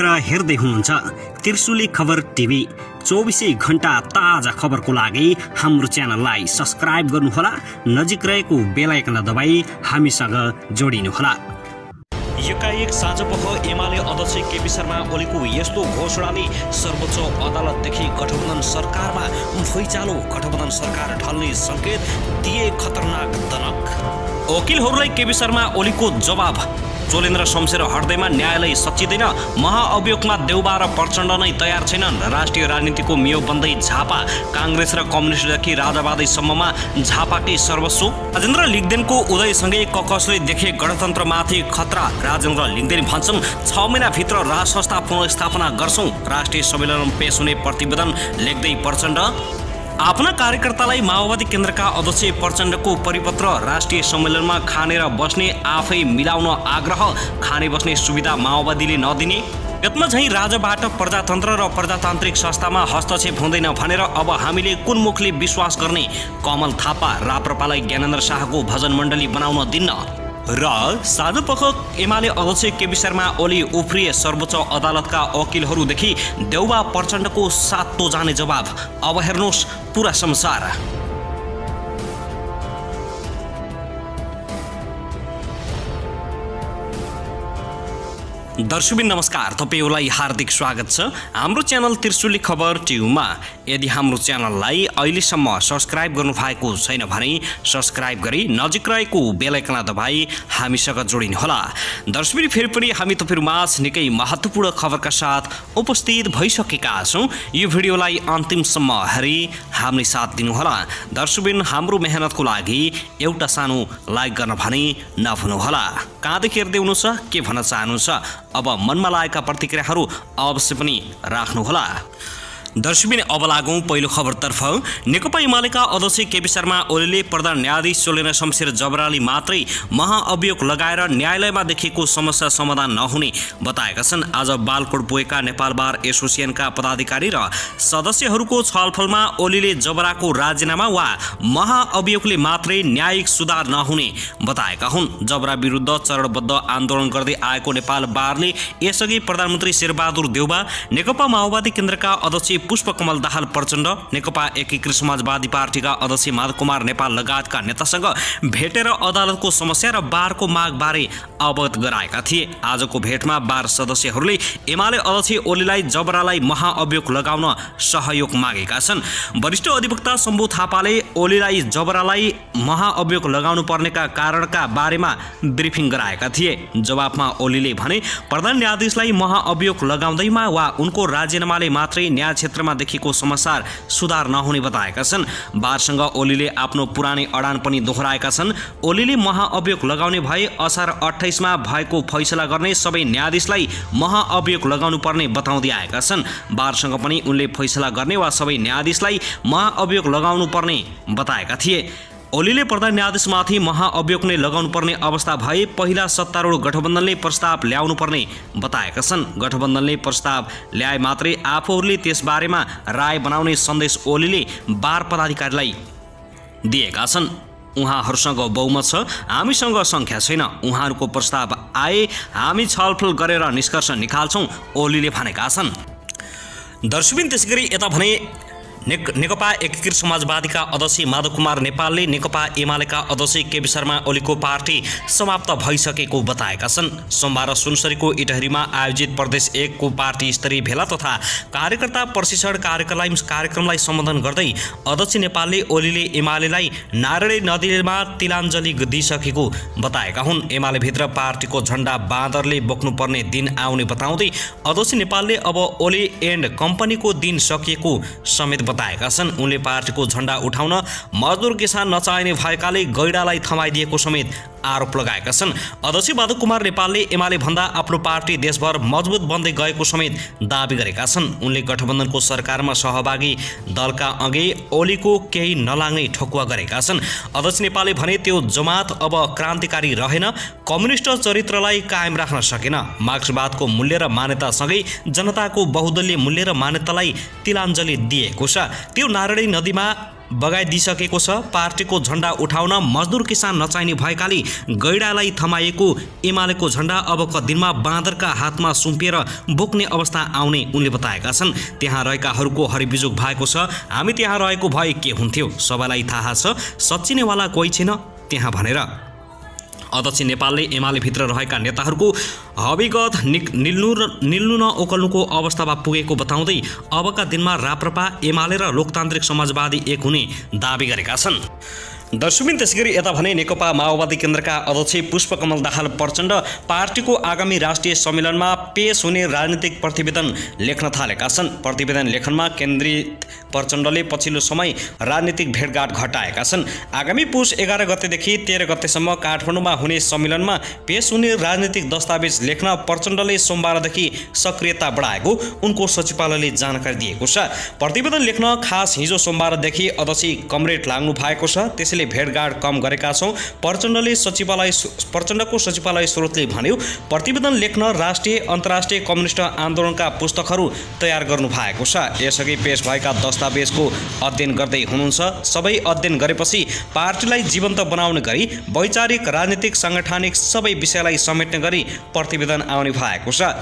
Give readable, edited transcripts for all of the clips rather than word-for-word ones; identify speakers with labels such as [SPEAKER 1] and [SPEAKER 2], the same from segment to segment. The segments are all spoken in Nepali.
[SPEAKER 1] यतिखेर हेर्दै हुनुहुन्छ त्रिशुली खबर टिभी। 24 घण्टा ताजा खबरको लागि हाम्रो च्यानललाई सब्स्क्राइब गर्नुहोला, नजिक रहेको बेल आइकन दबाई हामीसँग जोडिनुहोला। एकाएक साँझपख एमाले अध्यक्ष केपी शर्मा ओलीको यस्तो घोषणाले सर्वोच्च अदालतदेखि गठबन्धन सरकारमा भुइँचालो, गठबन्धन सरकार ढल्ने संकेत दिए खतरनाक दनक। वकिलहरूलाई केपी शर्मा ओलीको जवाब। चोलेन्द्र शमशेर हट्दैमा न्यायालय सच्चिँदैन, महाअभियोगमा देउबा र प्रचण्ड नै तयार छैनन्। राष्ट्रिय राजनीतिको मियो बन्दै झापा, काङ्ग्रेस र कम्युनिस्टदेखि राजावादीसम्ममा झापाकै सर्वस्व। राजेन्द्र लिङ्गदेनको उदयसँगै ककसले देखे गणतन्त्रमाथि खतरा। राजेन्द्र लिङ्गदेन भन्छन् 6 महिनाभित्र राज संस्था पुनर्स्थापना गर्छौं। राष्ट्रिय सम्मेलनमा पेश हुने प्रतिवेदन लेख्दै प्रचण्ड। आफ्ना कार्यकर्तालाई माओवादी केन्द्रका अध्यक्ष प्रचण्डको परिपत्र। राष्ट्रिय सम्मेलनमा खाने र बस्ने आफै मिलाउन आग्रह, खाने बस्ने सुविधा माओवादीले नदिने। यत्मा झैं राजाबाट प्रजातन्त्र र प्रजातान्त्रिक संस्थामा हस्तक्षेप हुँदैन भनेर अब हामीले कुन मुखले विश्वास गर्ने। कमल थापा राप्रपालाई ज्ञानेन्द्र शाहको भजन मण्डली बनाउन दिन्न। र साँझपख एमाले अध्यक्ष केपी शर्मा ओली उफ्रिए सर्वोच्च अदालतका वकिलहरूदेखि देउबा प्रचण्डको सातो जाने जवाब। अब हेर्नुहोस् पुरा संसार। दर्शकबिन नमस्कार, तपाईहरुलाई हार्दिक स्वागत छ हाम्रो च्यानल त्रिशुली खबर टिभीमा। यदि हाम्रो च्यानललाई अहिलेसम्म सब्स्क्राइब गर्नु भएको छैन भने सब्स्क्राइब गरी नजिक रहेको बेल आइकन दबाई हामीसँग जोडिनुहोला। दर्शकबिन फेरि पनि हामी तपाईहरुमाझ निकै महत्त्वपूर्ण खबरका साथ उपस्थित भइसकेका छौं। यो भिडियोलाई अन्तिमसम्म हेरी हामीले साथ दिनुहोला। दर्शकबिन हाम्रो मेहनतको लागि एउटा सानो लाइक गर्न भने नभुल्नुहोला। कहाँदेखि हेर्दै हुनुहुन्छ, के भन्न चाहनुहुन्छ, अब मनमा लागेका प्रतिक्रियाहरू अवश्य पनि राख्नुहोला। दर्शकबिन अब लागौं पहिलो खबरतर्फ। नेकपा एमालेका अध्यक्ष केपी शर्मा ओलीले प्रधान न्यायाधीश चोलेन्द्र शमशेर जबराले मात्रै महाअभियोग लगाएर न्यायालयमा देखिएको समस्या समाधान नहुने बताएका छन्। आज बालकोट पुगेका नेपाल बार एसोसिएसनका पदाधिकारी र सदस्यहरूको छलफलमा ओलीले जबराको राजीनामा वा महाअभियोगले मात्रै न्यायिक सुधार नहुने बताएका हुन्। जबरा विरुद्ध चरणबद्ध आन्दोलन गर्दै आएको नेपाल बारले यसअघि प्रधानमन्त्री शेरबहादुर देउबा, नेकपा माओवादी केन्द्रका अध्यक्ष पुष्पकमल दाहाल प्रचण्ड, नेकपा एकीकृत समाजवादी पार्टीका अध्यक्ष माधव कुमार नेपाल लगायतका नेतासँग भेटेर अदालतको समस्या र बारको मागबारे अवगत गराएका थिए। आजको भेटमा बार सदस्यहरूले एमाले अध्यक्ष ओलीलाई जबरालाई महाअभियोग लगाउन सहयोग मागेका छन्। वरिष्ठ अधिवक्ता शम्भु थापाले ओलीलाई जबरालाई महाअभियोग लगाउनु पर्नेका कारणका बारेमा ब्रिफिङ गराएका थिए। जवाफमा ओलीले भने प्रधान न्यायाधीशलाई महाअभियोग लगाउँदैमा वा उनको राजीनामाले मात्रै न्याय क्षेत्रमा देखिएको समस्या सुधार नहुने बताएका छन्। बारसँग ओलीले आफ्नो पुरानै अडान पनि दोहोऱ्याएका छन्। ओलीले महाअभियोग लगाउने भए असार 28 मा भएको फैसला गर्ने सबै न्यायाधीशलाई महाअभियोग लगाउनु पर्ने बताउँदै आएका छन्। बारसँग पनि उनले फैसला गर्ने वा सबै न्यायाधीशलाई महाअभियोग लगाउनु पर्ने बताएका थिए। ओलीले प्रधान न्यायाधीशमाथि महाअभियोग नै लगाउनु पर्ने अवस्था भए पहिला सत्तारूढ गठबन्धनले प्रस्ताव ल्याउनु पर्ने बताएका छन्। गठबन्धनले प्रस्ताव ल्याए मात्रै आफूहरूले त्यसबारेमा राय बनाउने सन्देश ओलीले बार पदाधिकारीलाई दिएका छन्। उहाँहरूसँग बहुमत छ, हामीसँग सङ्ख्या छैन। उहाँहरूको प्रस्ताव आए हामी छलफल गरेर निष्कर्ष निकाल्छौँ, ओलीले भनेका छन्। दर्शकबिन त्यसैगरी यता भने नेकपा एकीकृत समाजवादीका अध्यक्ष माधव कुमार नेपालले नेकपा एमालेका अध्यक्ष केपी शर्मा ओलीको पार्टी समाप्त भइसकेको बताएका छन्। सोमबार सुनसरीको इटहरीमा आयोजित प्रदेश 1 को पार्टी स्तरीय भेला तथा कार्यकर्ता प्रशिक्षण कार्यक्रमलाई सम्बोधन गर्दै अध्यक्ष नेपालले ओलीले एमालेलाई नारायणी नदीमा तिलाञ्जली दिइसकेको बताएका हुन्। एमालेभित्र पार्टीको झण्डा बाँदरले बोक्नुपर्ने दिन आउने बताउँदै अध्यक्ष नेपालले अब ओली एन्ड कम्पनीको दिन सकिएको समेत बताएका छन्। उनले पार्टीको झण्डा उठाउन मजदुर किसान नचाहिने भएकाले गैडालाई थमाइदिएको समेत आरोप लगाएका छन्। अध्यक्ष माधव कुमार नेपालले एमाले भन्दा आफ्नो पार्टी देशभर मजबुत बन्दै गएको समेत दाबी गरेका छन्। उनले गठबन्धनको सरकारमा सहभागी दलका अघि ओलीको केही नलाग्ने ठोकुवा गरेका छन्। अध्यक्ष नेपालले भने त्यो जमात अब क्रान्तिकारी रहेन, कम्युनिस्ट चरित्रलाई कायम राख्न सकेन। मार्क्सवादको मूल्य र मान्यतासँगै जनताको बहुदलीय मूल्य र मान्यतालाई तिलाञ्जली दिएको छ। त्यो नारायणी नदीमा बगाइदिइसकेको छ। पार्टीको झण्डा उठाउन मजदुर किसान नचाहिने भएकाले गैडालाई थमाएको एमालेको झण्डा अबका दिनमा बाँदरका हातमा सुम्पिएर बोक्ने अवस्था आउने उनले बताएका छन्। त्यहाँ रहेकाहरूको हरिबिजुक भएको छ। हामी त्यहाँ रहेको भए के हुन्थ्यो? सबैलाई थाहा छ सच्चिनेवाला कोही छैन त्यहाँ भनेर। अध्यक्ष नेपालले एमालेभित्र रहेका नेताहरूको हविगत निल्नु न ओकल्नुको अवस्थामा पुगेको बताउँदै अबका दिनमा राप्रपा एमाले र लोकतान्त्रिक समाजवादी एक हुने दाबी गरेका छन्। दर्शकबिन त्यसैगरी यता भने नेकपा माओवादी केन्द्रका अध्यक्ष पुष्पकमल दाहाल प्रचण्ड पार्टीको आगामी राष्ट्रिय सम्मेलनमा पेश हुने राजनीतिक प्रतिवेदन लेख्न थालेका छन्। प्रतिवेदन लेखनमा केन्द्रित प्रचण्डले पछिल्लो समय राजनीतिक भेटघाट घटाएका छन्। आगामी पुष 11 गतेदेखि 13 गतेसम्म काठमाडौँमा हुने सम्मेलनमा पेश हुने राजनीतिक दस्तावेज लेख्न प्रचण्डले सोमबारदेखि सक्रियता बढाएको उनको सचिवालयले जानकारी दिएको छ। प्रतिवेदन लेख्न खास हिजो सोमबारदेखि अध्यक्ष कमरेड लाग्नु भएको छ। त्यसैले भेटघाट कम गरेका छौं। प्रचण्डको सचिवालय स्रोतले भन्यो, प्रतिवेदन लेख्न राष्ट्रिय अन्तर्राष्ट्रिय कम्युनिस्ट आन्दोलनका पुस्तकहरू तयार गर्नु भएको छ। यसअघि पेश भएका दस्तावेजको अध्ययन गर्दै हुनुहुन्छ। सबै अध्ययन गरेपछि पार्टीलाई जीवन्त बनाउने गरी वैचारिक राजनीतिक सांगठनिक सबै विषयलाई समेट्ने गरी प्रतिवेदन आउने भएको छ।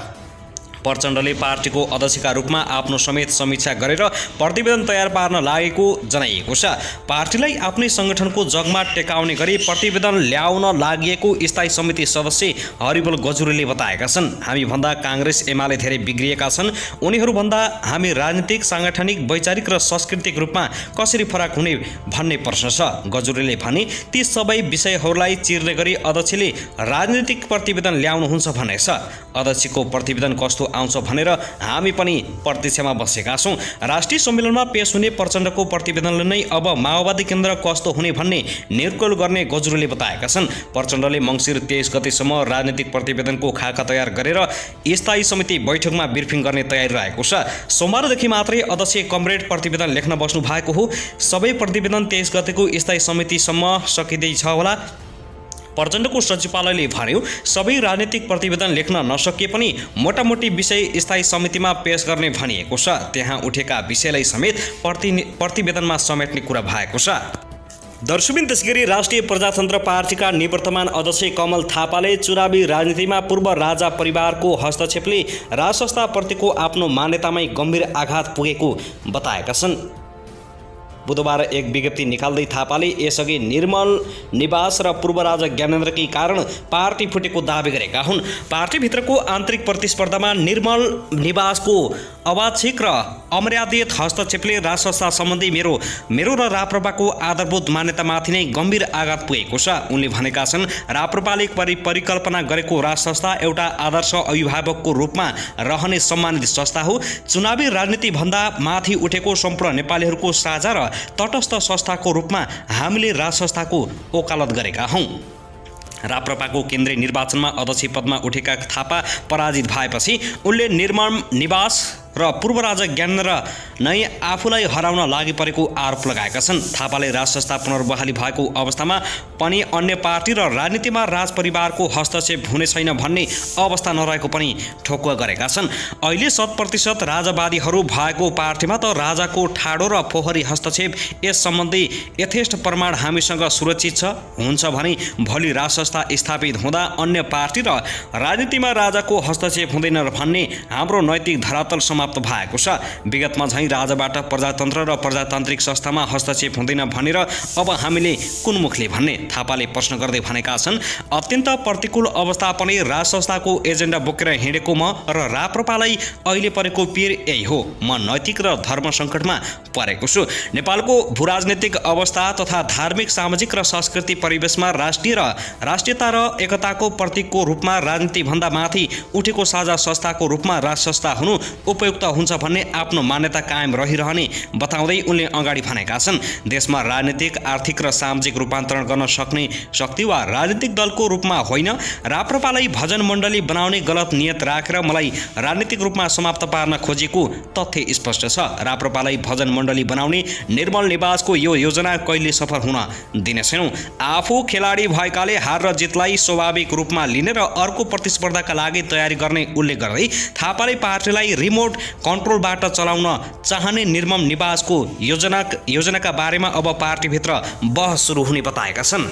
[SPEAKER 1] प्रचण्डले पार्टीको अध्यक्षका रूपमा आफ्नो समेत समीक्षा गरेर प्रतिवेदन तयार पार्न लागेको जनाइएको छ। पार्टीलाई आफ्नै संगठनको जगमा टेकाउने गरी प्रतिवेदन ल्याउन लागेको स्थायी समिति सदस्य हरिबल गजुरेले बताएका छन्। हामी भन्दा कांग्रेस एमाले धेरै बिग्रिएका छन्। उनीहरू भन्दा हामी राजनीतिक सांगठनिक वैचारिक र सांस्कृतिक रूपमा कसरी फरक हुने भन्ने प्रश्न छ। गजुरेले भने ती सबै विषयहरूलाई चिर्ने गरी अध्यक्षले राजनीतिक प्रतिवेदन ल्याउनुहुन्छ भनेछ। अध्यक्षको प्रतिवेदन कस्तो आउँछ भनेर हामी पनि प्रतीक्षामा बसेका छौं। राष्ट्रिय सम्मेलनमा पेश हुने प्रचण्डको प्रतिवेदनले नै अब माओवादी केन्द्र कस्तो हुने भन्ने निर्कुल गर्ने गजुरेले बताएका छन्। प्रचण्डले मङ्सिर 23 गतेसम्म राजनीतिक प्रतिवेदनको खाका तयार गरेर स्थायी समिति बैठकमा ब्रिफिङ गर्ने तयारी रहेको छ। सोमबारदेखि मात्रै अध्यक्ष कमरेड प्रतिवेदन लेख्न बस्नु भएको हो। सबै प्रतिवेदन 23 गतेको स्थायी समितिसम्म सकिँदैछ होला। प्रचण्डको सचिवालयले भन्यो, सबै राजनीतिक प्रतिवेदन लेख्न नसकिए पनि मोटामोटी विषय स्थायी समितिमा पेश गर्ने भनिएको छ। त्यहाँ उठेका विषयलाई समेत प्रतिवेदनमा समेट्ने कुरा भएको छ। दर्शकबिन त्यसैगरी राष्ट्रिय प्रजातन्त्र पार्टीका निवर्तमान अध्यक्ष कमल थापाले चुनावी राजनीतिमा पूर्व राजा परिवारको हस्तक्षेपले राजसंस्थाप्रतिको आफ्नो मान्यतामै गम्भीर आघात पुगेको बताएका छन्। बुधबार एक विज्ञप्ति निकाल्दै थापाले यसअघि निर्मल निवास र पूर्व राजा ज्ञानेन्द्रकै कारण पार्टी फुटेको दावी गरेका हुन्। पार्टीभित्रको आन्तरिक प्रतिस्पर्धामा निर्मल निवासको अवाच्छिक र अमर्यादित हस्तक्षेपले राजसंस्था सम्बन्धी मेरो र राप्रपाको आधारभूत मान्यतामाथि नै गम्भीर आघात पुगेको छ। उनले भनेका छन्, राप्रपाले परिकल्पना गरेको राजसंस्था एउटा आदर्श अभिभावकको रूपमा रहने सम्मानित संस्था हो। चुनावी राजनीति भन्दा माथि उठेको सम्पूर्ण नेपालीहरूको साझा र तटस्थ संस्थाको रूपमा हामीले राजसंस्थाको वकालत गरेका हौं। राप्रपाको केन्द्रीय निर्वाचनमा अध्यक्ष पदमा उठेका थापा पराजित भएपछि उनले निर्मल निवास र पूर्व राजा ज्ञानेन्द्र नै आफूलाई हराउन लागि परेको आरोप लगाएका छन्। थापाले राजसंस्था पुनर्बहाली भएको अवस्थामा पनि अन्य पार्टी र राजनीतिमा राजपरिवारको हस्तक्षेप हुने छैन भन्ने अवस्था नरहेको पनि ठोकुवा गरेका छन्। अहिले 100% राजावादीहरू भएको पार्टीमा त राजाको ठाडो र फोहोरी हस्तक्षेप यस सम्बन्धी यथेष्ट प्रमाण हामीसँग सुरक्षित हुन्छ भने भोलि राजसंस्था स्थापित हुँदा अन्य पार्टी र राजनीतिमा राजाको हस्तक्षेप हुँदैन भन्ने हाम्रो नैतिक धरातल समाप्त भएको छ। विगतमा झैं राजाबाट प्रजातन्त्र र प्रजातान्त्रिक संस्थामा हस्तक्षेप हुँदैन भनेर अब हामीले कुन मुखले भन्ने थापाले प्रश्न गर्दै भनेका छन्। अत्यन्त प्रतिकूल अवस्था पनि राजसंस्थाको एजेन्डा बोकेर हिँडेको म र राप्रपालाई अहिले परेको पीर यही हो। म नैतिक र धर्म सङ्कटमा परेको छु। नेपालको भूराजनीतिक अवस्था तथा धार्मिक सामाजिक र सांस्कृतिक परिवेशमा राष्ट्रियता र एकताको प्रतीकको रूपमा राजनीति भन्दा माथि उठेको साझा संस्थाको रूपमा राजसंस्था हुनु उपयुक्त हुन्छ भन्ने आफ्नो मान्यता कायम रहिरहने बताउँदै उनले अगाडि भनेका छन्। देशमा राजनीतिक आर्थिक र सामाजिक रूपान्तरण गर्न सक्ने शक्ति वा राजनीतिक दलको रूपमा होइन। राप्रपालाई भजन मण्डली बनाउने गलत नियत राखेर मलाई राजनीतिक रूपमा समाप्त पार्न खोजेको तथ्य स्पष्ट छ। राप्रपालाई भजन मण्डली बनाउने निर्मल निवासको यो योजना कहिले सफल हुन दिनेछौँ। आफू खेलाडी भएकाले हार र जितलाई स्वाभाविक रूपमा लिने र अर्को प्रतिस्पर्धाका लागि तयारी गर्ने उल्लेख गर्दै थापाले पार्टीलाई रिमोट कन्ट्रोलबाट चलाउन चाहने निर्मम निवासको योजनाका बारेमा अब पार्टीभित्र बहस सुरु हुने बताएका छन्।